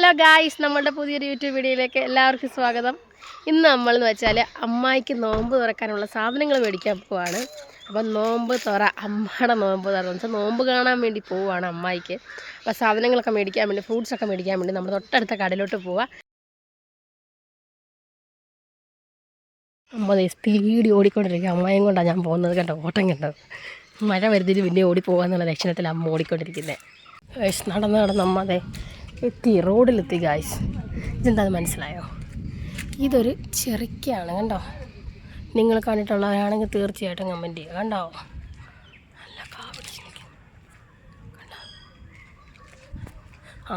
Hello guys, നമ്മളുടെ പുതിയൊരു YouTube വീഡിയോയിലേക്ക് എല്ലാവർക്കും സ്വാഗതം. ഇന്ന് നമ്മളെന്ന് വെച്ചാൽ അമ്മായിക്ക് നോമ്പ് തുറക്കാനുള്ള സാധനങ്ങൾ മേടിക്കാൻ പോവാണ്. അപ്പം നോമ്പ് തുറ, അമ്മയുടെ നോമ്പ് തുറ എന്ന് വെച്ചാൽ നോമ്പ് കാണാൻ വേണ്ടി പോവുകയാണ് അമ്മായിക്ക്. അപ്പോൾ സാധനങ്ങളൊക്കെ മേടിക്കാൻ വേണ്ടി, ഫ്രൂട്ട്സൊക്കെ മേടിക്കാൻ വേണ്ടി നമ്മൾ തൊട്ടടുത്ത കടയിലോട്ട് പോവാം. അമ്മ സ്പീഡ് ഓടിക്കൊണ്ടിരിക്കുക. അമ്മായും കൊണ്ടാണ് ഞാൻ പോകുന്നത്. കണ്ടോ, ഓട്ടം കണ്ടോ. മഴ വരുന്നതിന് പിന്നെ ഓടിപ്പോകാന്നുള്ള ലക്ഷണത്തിൽ അമ്മ ഓടിക്കൊണ്ടിരിക്കുന്നത്. നടന്ന് അമ്മ എത്തി, റോഡിലെത്തി ഗായ്സ്. ഇതെന്താണെന്ന് മനസ്സിലായോ? ഇതൊരു ചെറിക്കയാണ് കണ്ടോ. നിങ്ങൾ കണ്ടിട്ടുള്ളവരാണെങ്കിൽ തീർച്ചയായിട്ടും കമൻറ്റ് ചെയ്യുക. കണ്ടോ, നല്ല കാപിടിച്ച് നിൽക്കും. കണ്ടോ,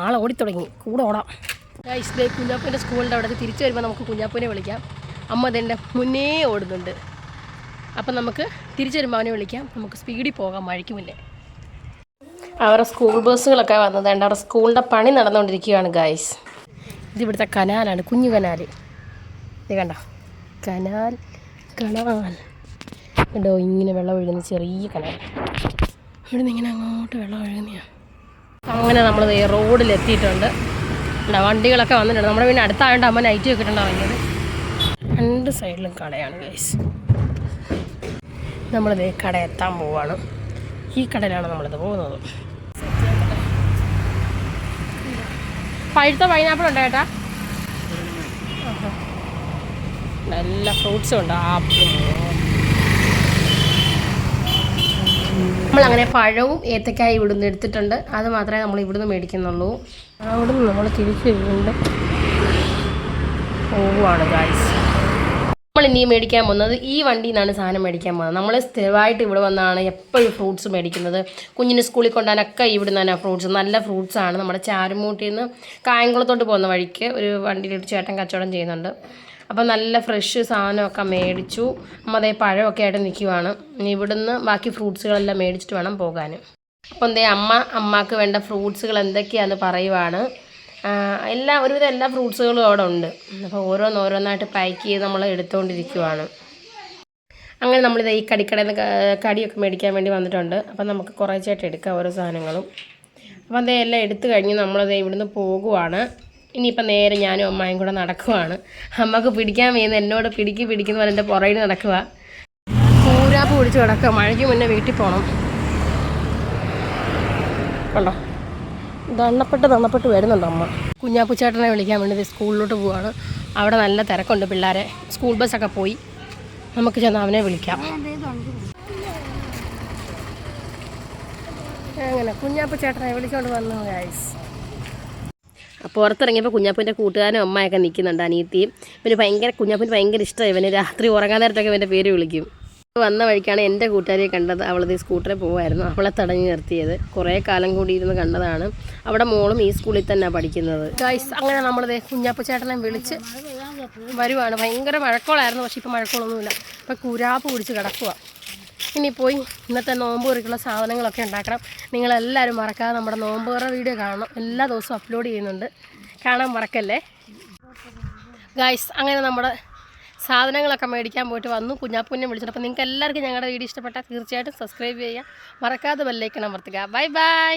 ആളെ ഓടിത്തുടങ്ങി, കൂടെ ഓടാം ഗായ്സ്. കുഞ്ഞാപ്പൂൻ്റെ സ്കൂളിൻ്റെ അവിടെ തിരിച്ചു വരുമ്പോൾ നമുക്ക് കുഞ്ഞാപ്പൂനെ വിളിക്കാം. അമ്മ അതിൻ്റെ മുന്നേ ഓടുന്നുണ്ട്. അപ്പം നമുക്ക് തിരിച്ചു വരുമ്പോൾ അവനെ വിളിക്കാം. നമുക്ക് സ്പീഡിൽ പോകാം മഴയ്ക്ക് മുന്നേ. അവരുടെ സ്കൂൾ ബസ്സുകളൊക്കെ വന്നതുകൊണ്ട് അവരുടെ സ്കൂളിൻ്റെ പണി നടന്നുകൊണ്ടിരിക്കുകയാണ് ഗായ്സ്. ഇതിവിടുത്തെ കനാലാണ്, കുഞ്ഞു കനാൽ. ഇത് കണ്ടോ, കനാൽ കണ്ടോ, ഇങ്ങനെ വെള്ളം ഒഴുകുന്ന ചെറിയ കനാൽ. ഇവിടെ നിന്ന് ഇങ്ങനെ അങ്ങോട്ട് വെള്ളം ഒഴുകുന്നതാണ്. അങ്ങനെ നമ്മൾ റോഡിലെത്തിയിട്ടുണ്ട്. വണ്ടികളൊക്കെ വന്നിട്ടുണ്ട്. നമ്മുടെ പിന്നെ അടുത്തായതുകൊണ്ട് അമ്മ നൈറ്റ് വെക്കിട്ടുണ്ടാവും. ഇങ്ങനെ രണ്ട് സൈഡിലും കടയാണ് ഗൈസ്. നമ്മളിത് കട എത്താൻ പോവാണ്. ഈ കടയിലാണ് നമ്മളിത് പോകുന്നത്. പഴുത്ത പൈനാപ്പിൾ ഉണ്ടോ ചേട്ടാ? നല്ല ഫ്രൂട്ട്സും ഉണ്ട്, ആപ്പിളും. നമ്മളങ്ങനെ പഴവും ഏത്തക്കായും ഇവിടുന്ന് എടുത്തിട്ടുണ്ട്. അത് മാത്രമേ നമ്മൾ ഇവിടുന്ന് മേടിക്കുന്നുള്ളൂ. അവിടുന്ന് നമ്മൾ തിരിച്ച് വീണ്ടും പോവുകയാണ് ഗായ്സ്. നമ്മൾ ഇനി മേടിക്കാൻ പോകുന്നത് ഈ വണ്ടിയിൽ നിന്നാണ് സാധനം മേടിക്കാൻ പോകുന്നത്. നമ്മൾ സ്ഥിരമായിട്ട് ഇവിടെ വന്നാണ് എപ്പോഴും ഫ്രൂട്ട്സ് മേടിക്കുന്നത്. കുഞ്ഞിന് സ്കൂളിൽ കൊണ്ടുപോകാനൊക്കെ ഇവിടെ നിന്നാണ് ഫ്രൂട്ട്സ്. നല്ല ഫ്രൂട്ട്സാണ്. നമ്മുടെ ചാരുമൂട്ടിൽ നിന്ന് കായംകുളത്തോട്ട് പോകുന്ന വഴിക്ക് ഒരു വണ്ടിയിലിട്ട് ചേട്ടൻ കച്ചവടം ചെയ്യുന്നുണ്ട്. അപ്പം നല്ല ഫ്രഷ് സാധനമൊക്കെ മേടിച്ചു. നമ്മൾ അതേ പഴമൊക്കെ ആയിട്ട് നിൽക്കുവാണ്. ഇവിടുന്ന് ബാക്കി ഫ്രൂട്ട്സുകളെല്ലാം മേടിച്ചിട്ട് വേണം പോകാൻ. അപ്പം അമ്മക്ക് വേണ്ട ഫ്രൂട്ട്സുകൾ എന്തൊക്കെയാണെന്ന് പറയുവാണ്. ഒരുവിധം എല്ലാ ഫ്രൂട്ട്സുകളും അവിടെ ഉണ്ട്. അപ്പോൾ ഓരോന്നായിട്ട് പാക്ക് ചെയ്ത് നമ്മൾ എടുത്തുകൊണ്ടിരിക്കുവാണ്. അങ്ങനെ നമ്മളിത് ഈ കടയിൽ നിന്ന് കടിയൊക്കെ മേടിക്കാൻ വേണ്ടി വന്നിട്ടുണ്ട്. അപ്പം നമുക്ക് കുറേശ്ശായിട്ട് എടുക്കാം ഓരോ സാധനങ്ങളും. അപ്പം എല്ലാം എടുത്തു കഴിഞ്ഞ് നമ്മളത് ഇവിടുന്ന് പോകുവാണ്. ഇനിയിപ്പം നേരെ ഞാനും അമ്മായും കൂടെ നടക്കുവാണ്. അമ്മക്ക് പിടിക്കാൻ വീഴുന്ന എന്നോട് പിടിക്കുന്ന പോലെ എൻ്റെ പുറകിൽ നടക്കുക. കൂരാപ്പ് പിടിച്ച് കിടക്കുക. മഴയ്ക്ക് മുന്നേ വീട്ടിൽ പോകണം. കണ്ടോ, ദണ്ണപ്പെട്ട് വരുന്നുണ്ട് അമ്മ. കുഞ്ഞാപ്പൂച്ചേട്ടനെ വിളിക്കാൻ വേണ്ടി സ്കൂളിലോട്ട് പോവുകയാണ്. അവിടെ നല്ല തിരക്കുണ്ട് പിള്ളേരെ. സ്കൂൾ ബസ്സൊക്കെ പോയി. നമുക്ക് ചെന്ന് അവനെ വിളിക്കാം. അങ്ങനെ കുഞ്ഞാപ്പൂച്ചേട്ടനെ വിളിച്ചുകൊണ്ട് വന്നു ഗൈസ്. അപ്പോൾ പുറത്തിറങ്ങിയപ്പോൾ കുഞ്ഞാപ്പൂൻ്റെ കൂട്ടുകാരനും അമ്മയൊക്കെ നിൽക്കുന്നുണ്ട്, അനിയത്തിയും. പിന്നെ കുഞ്ഞാപ്പൂന് ഭയങ്കര ഇഷ്ടമായി. ഇവന് രാത്രി ഉറങ്ങാൻ നേരത്തൊക്കെ ഇവൻ്റെ പേര് വിളിക്കും. വന്ന വഴിക്കാണ് എൻ്റെ കൂട്ടുകാരിയെ കണ്ടത്. അവളത് സ്കൂട്ടറിൽ പോകുമായിരുന്നു. അവളെ തടഞ്ഞു നിർത്തിയത്. കുറേ കാലം കൂടി ഇരുന്ന് കണ്ടതാണ്. അവിടെ മോളും ഈ സ്കൂളിൽ തന്നെയാണ് പഠിക്കുന്നത് ഗൈസ്. അങ്ങനെ നമ്മളിത് കുഞ്ഞാപ്പൂച്ചേട്ടനെ വിളിച്ച് വരുവാണ്. ഭയങ്കര മഴക്കോളായിരുന്നു. പക്ഷേ ഇപ്പോൾ മഴക്കോളൊന്നുമില്ല. ഇപ്പോൾ കുരാപ്പ് പിടിച്ച് കിടക്കുക. ഇനി പോയി ഇന്നത്തെ നോമ്പ് കുറിക്കുള്ള സാധനങ്ങളൊക്കെ ഉണ്ടാക്കണം. നിങ്ങളെല്ലാവരും മറക്കാതെ നമ്മുടെ നോമ്പ് തുറ വീഡിയോ കാണണം. എല്ലാ ദിവസവും അപ്ലോഡ് ചെയ്യുന്നുണ്ട്, കാണാൻ മറക്കല്ലേ ഗൈസ്. അങ്ങനെ നമ്മുടെ സാധനങ്ങളൊക്കെ മേടിക്കാൻ പോയിട്ട് വന്നു. കുഞ്ഞാപ്പൂനെ വിളിച്ചിട്ട്. അപ്പോൾ നിങ്ങൾക്ക് എല്ലാവർക്കും ഞങ്ങളുടെ വീഡിയോ ഇഷ്ടപ്പെട്ടാൽ തീർച്ചയായിട്ടും സബ്സ്ക്രൈബ് ചെയ്യുക. മറക്കാതെ ബെല്ലൈക്കൺ അമർത്തുക. Bye bye.